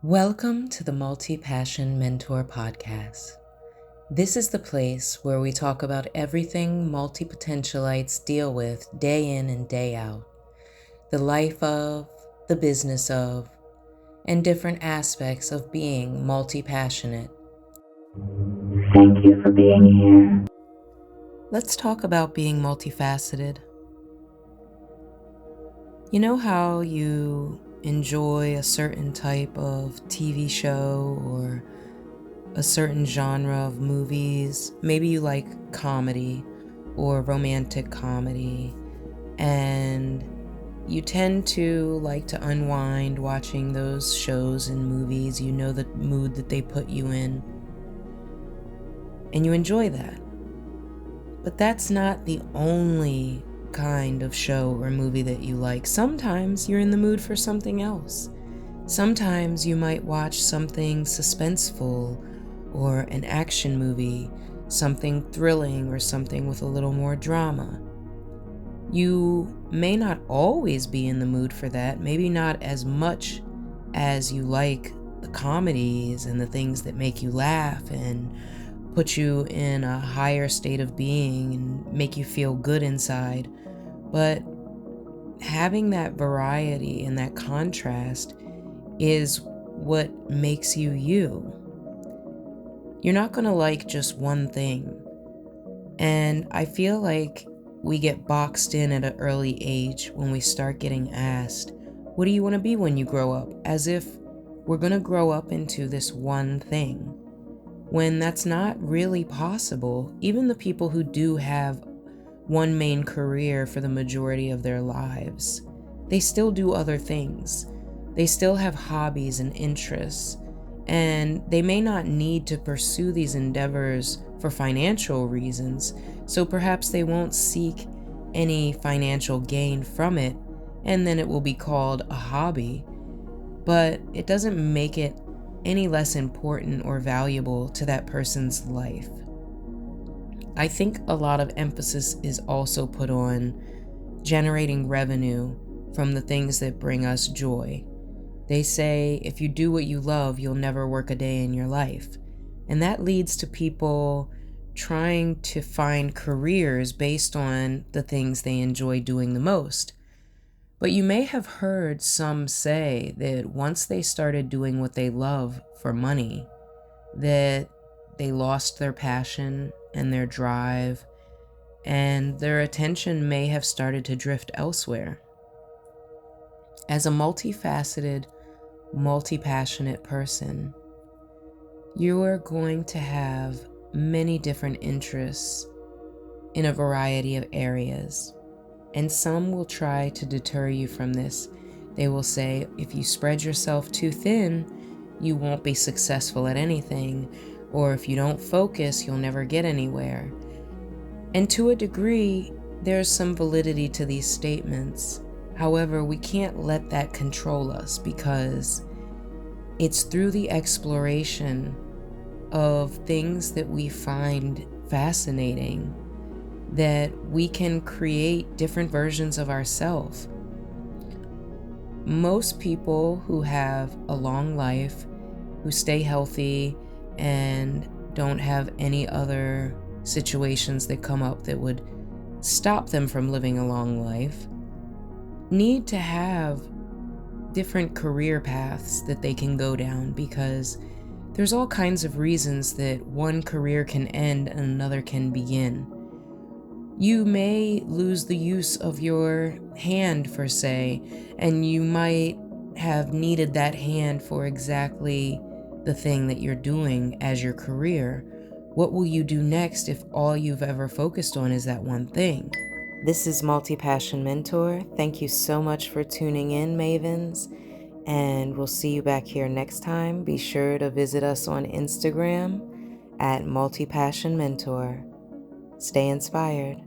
Welcome to the Multi-Passion Mentor Podcast. This is the place where we talk about everything multi-potentialites deal with day in and day out. The life of, the business of, and different aspects of being multi-passionate. Thank you for being here. Let's talk about being multifaceted. You know how you enjoy a certain type of TV show or a certain genre of movies? Maybe you like comedy or romantic comedy, and you tend to like to unwind watching those shows and movies. You know the mood that they put you in, and you enjoy that. But that's not the only kind of show or movie that you like. Sometimes you're in the mood for something else. Sometimes you might watch something suspenseful or an action movie, something thrilling or something with a little more drama. You may not always be in the mood for that, maybe not as much as you like the comedies and the things that make you laugh and put you in a higher state of being and make you feel good inside. But having that variety and that contrast is what makes you you. You're not going to like just one thing. And I feel like we get boxed in at an early age when we start getting asked, what do you want to be when you grow up? As if we're going to grow up into this one thing, when that's not really possible. Even the people who do have one main career for the majority of their lives, they still do other things. They still have hobbies and interests, and they may not need to pursue these endeavors for financial reasons, so perhaps they won't seek any financial gain from it, and then it will be called a hobby. But it doesn't make it any less important or valuable to that person's life. I think a lot of emphasis is also put on generating revenue from the things that bring us joy. They say if you do what you love, you'll never work a day in your life. And that leads to people trying to find careers based on the things they enjoy doing the most. But you may have heard some say that once they started doing what they love for money, that they lost their passion and their drive, and their attention may have started to drift elsewhere. As a multifaceted, multi-passionate person, you are going to have many different interests in a variety of areas, and some will try to deter you from this. They will say, if you spread yourself too thin, you won't be successful at anything, or if you don't focus, you'll never get anywhere. And to a degree, there's some validity to these statements. However, we can't let that control us, because it's through the exploration of things that we find fascinating that we can create different versions of ourselves. Most people who have a long life, who stay healthy and don't have any other situations that come up that would stop them from living a long life, need to have different career paths that they can go down, because there's all kinds of reasons that one career can end and another can begin. You may lose the use of your hand, for say, and you might have needed that hand for exactly the thing that you're doing as your career. What will you do next if all you've ever focused on is that one thing? This is Multi-Passion Mentor. Thank you so much for tuning in, Mavens, and we'll see you back here next time. Be sure to visit us on Instagram at Multi-Passion Mentor. Stay inspired.